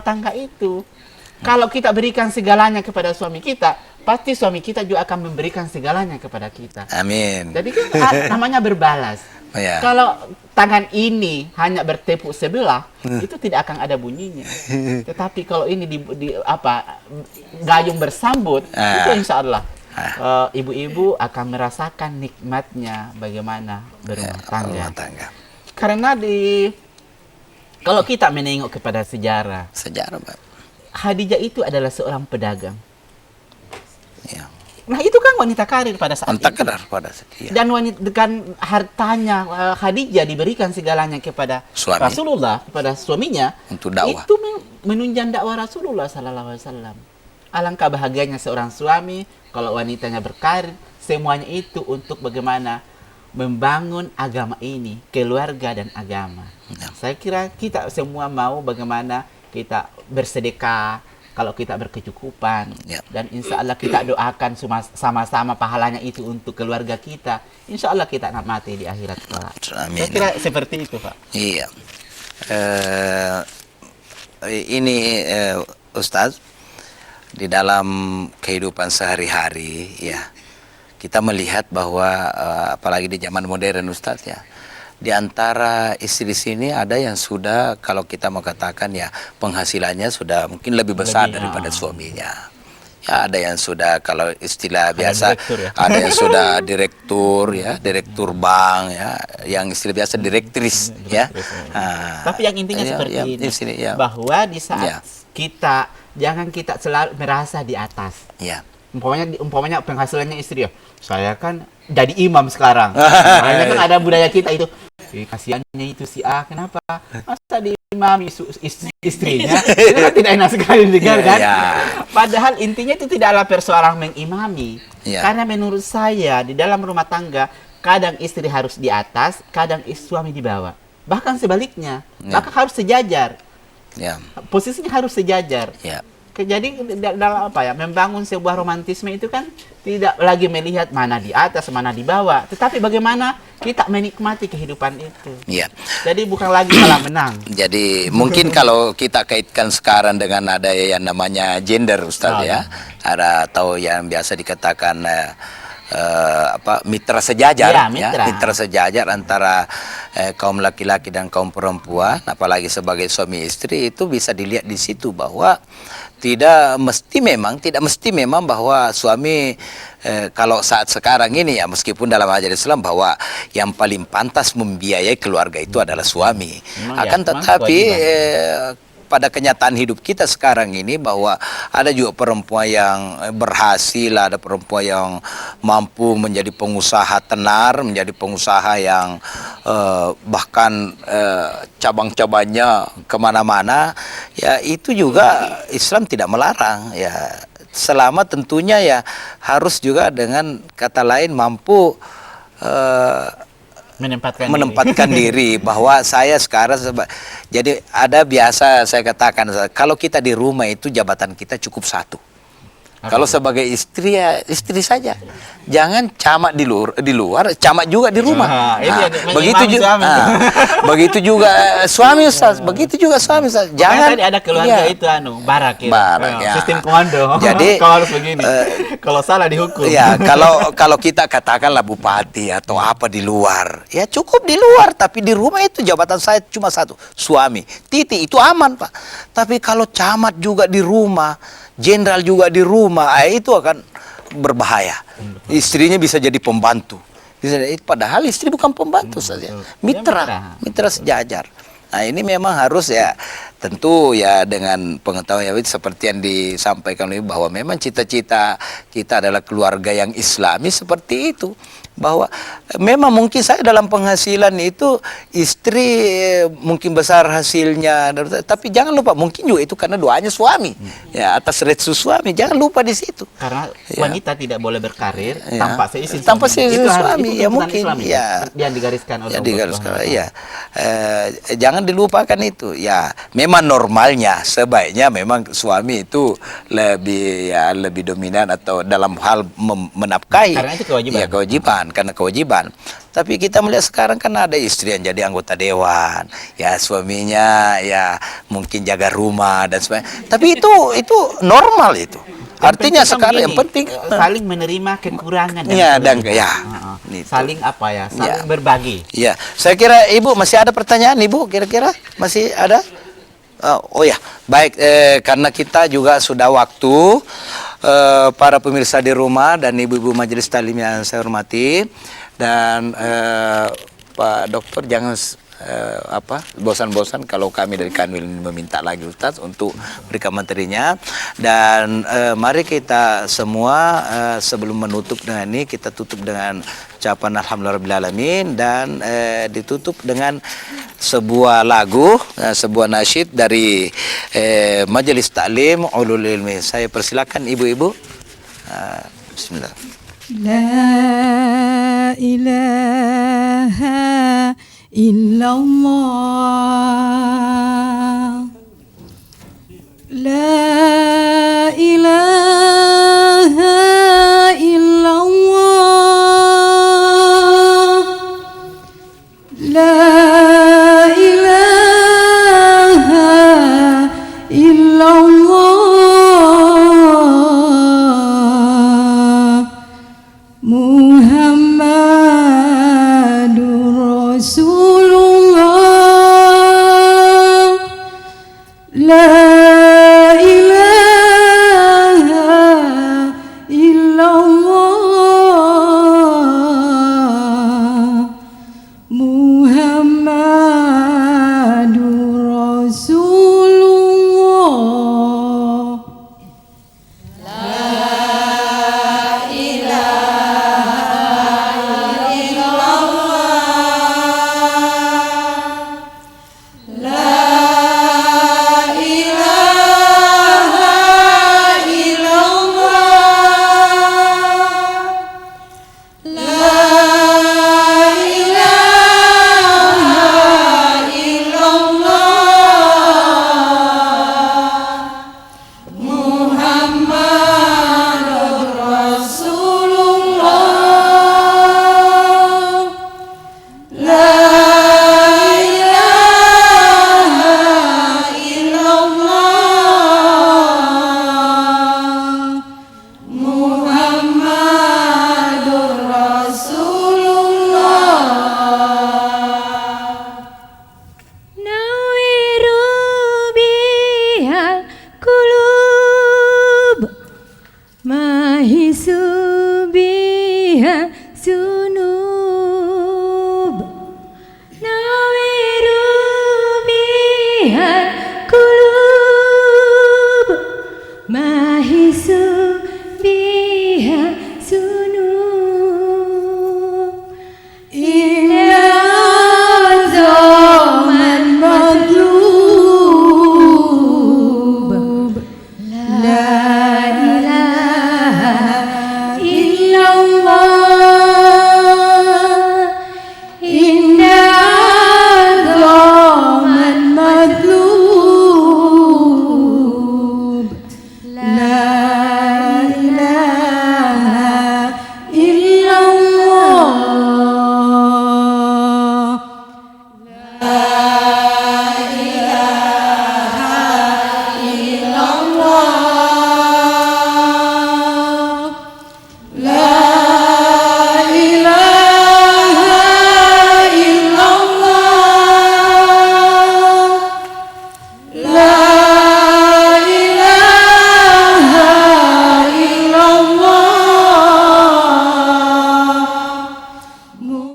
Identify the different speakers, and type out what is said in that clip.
Speaker 1: tangga itu. Kalau kita berikan segalanya kepada suami kita, pasti suami kita juga akan memberikan segalanya kepada kita.
Speaker 2: Amin.
Speaker 1: Jadi kan namanya berbalas.
Speaker 2: Ya.
Speaker 1: Kalau tangan ini hanya bertepuk sebelah, itu tidak akan ada bunyinya. Tetapi kalau ini gayung bersambut, itu insya Allah ibu-ibu akan merasakan nikmatnya bagaimana berumah tangga. Karena kalau kita menengok kepada sejarah,
Speaker 2: Pak.
Speaker 1: Khadijah itu adalah seorang pedagang.
Speaker 2: Ya.
Speaker 1: Nah itu kan wanita karir pada saat itu.
Speaker 2: Ya.
Speaker 1: Dan hartanya Khadijah diberikan segalanya kepada Rasulullah, kepada suaminya.
Speaker 2: Untuk dakwah.
Speaker 1: Itu menunjang dakwah Rasulullah Sallallahu Alaihi Wasallam. Alangkah bahagianya seorang suami kalau wanitanya berkarir, semuanya itu untuk bagaimana membangun agama ini, keluarga dan agama. Ya. Saya kira kita semua mau bagaimana kita bersedekah, kalau kita berkecukupan, dan insya Allah kita doakan sama-sama pahalanya itu untuk keluarga kita. Insya Allah kita mati di akhirat, Pak. Saya kira seperti itu, Pak.
Speaker 2: Iya. Ini Ustaz, di dalam kehidupan sehari-hari, ya kita melihat bahwa apalagi di zaman modern, Ustaz, ya. Di antara istri sini ada yang sudah, kalau kita mau katakan ya, penghasilannya sudah mungkin lebih besar daripada suaminya. Ya, ada yang sudah, kalau istilah biasa, ada yang sudah direktur, ya, direktur bank, ya, yang istilah biasa direktris, ya.
Speaker 1: Tapi yang intinya seperti ini, bahwa di saat kita, jangan kita selalu merasa di atas.
Speaker 2: Ya.
Speaker 1: Umpamanya penghasilannya istri, ya, saya kan jadi imam sekarang. Makanya kan ada budaya kita itu. Kasihannya itu si A, kenapa? Masa diimami istrinya? Itu kan tidak enak sekali didengar, kan? Padahal intinya itu tidaklah persoalan mengimami. Karena menurut saya di dalam rumah tangga kadang istri harus di atas, kadang suami di bawah. Bahkan sebaliknya, bahkan harus sejajar. Posisinya harus sejajar. Jadi dalam membangun sebuah romantisme itu kan tidak lagi melihat mana di atas, mana di bawah, tetapi bagaimana kita menikmati kehidupan itu. Jadi bukan lagi kalah menang.
Speaker 2: Jadi mungkin kalau kita kaitkan sekarang dengan ada yang namanya gender, Ustaz, ya, ada atau yang biasa dikatakan mitra sejajar, mitra sejajar antara kaum laki-laki dan kaum perempuan, apalagi sebagai suami istri, itu bisa dilihat di situ bahwa tidak mesti memang bahwa suami kalau saat sekarang ini, ya, meskipun dalam ajaran Islam bahwa yang paling pantas membiayai keluarga itu adalah suami. Akan tetapi pada kenyataan hidup kita sekarang ini bahwa ada juga perempuan yang berhasil, ada perempuan yang mampu menjadi pengusaha tenar, menjadi pengusaha yang bahkan cabang-cabangnya kemana-mana, ya itu juga Islam tidak melarang, ya, selama tentunya ya harus juga dengan kata lain mampu menempatkan diri bahwa saya sekarang jadi ada biasa saya katakan, kalau kita di rumah itu jabatan kita cukup satu. Kalau sebagai istri, ya istri saja. Jangan camat di luar, camat juga di rumah. Begitu juga suami, Ustaz. Begitu juga suami, Ustaz. Jangan
Speaker 1: tadi ada keluarga itu barak ya. Sistem komando.
Speaker 2: Jadi
Speaker 1: kalau harus begini. Kalau salah dihukum.
Speaker 2: Ya, kalau kita katakanlah bupati atau apa di luar, ya cukup di luar, tapi di rumah itu jabatan saya cuma satu, suami. Titik, itu aman, Pak. Tapi kalau camat juga di rumah, jenderal juga di rumah, itu akan berbahaya. Istrinya bisa jadi pembantu. Padahal istri bukan pembantu saja, mitra sejajar. Nah, ini memang harus, ya, tentu ya dengan pengetahuan seperti yang disampaikan ini, bahwa memang cita-cita kita adalah keluarga yang Islami seperti itu. Bahwa memang mungkin saya dalam penghasilan itu istri mungkin besar hasilnya, tapi jangan lupa mungkin juga itu karena doanya suami, ya, atas restu suami, jangan lupa di situ.
Speaker 1: Karena wanita tidak boleh berkarir
Speaker 2: tanpa seizin suami, ya mungkin ya
Speaker 1: yang digariskan oleh
Speaker 2: jangan dilupakan itu. Ya, memang normalnya sebaiknya memang suami itu lebih dominan atau dalam hal menafkahi.
Speaker 1: Karena itu kewajiban.
Speaker 2: Ya, kewajiban. karena kewajiban. Tapi kita melihat sekarang kan ada istri yang jadi anggota dewan, ya suaminya ya mungkin jaga rumah dan sebagainya. Tapi itu normal itu. Artinya sekarang yang penting
Speaker 1: saling menerima kekurangan
Speaker 2: ya dan ya.
Speaker 1: Saling apa ya? Saling berbagi.
Speaker 2: Ya, saya kira Ibu masih ada pertanyaan, Ibu kira-kira masih ada? Oh ya, baik, karena kita juga sudah waktu, para pemirsa di rumah dan ibu-ibu majelis taklim yang saya hormati, dan Pak Dokter jangan bosan-bosan kalau kami dari Kanwil meminta lagi Ustaz untuk berikan materinya. Dan mari kita semua sebelum menutup dengan ini, kita tutup dengan ucapan alhamdulillahirabbil dan ditutup dengan sebuah lagu, sebuah nasyid dari Majelis Taklim Ulul Ilmi. Saya persilakan ibu-ibu. Bismillah.
Speaker 3: La ilaha illallah. La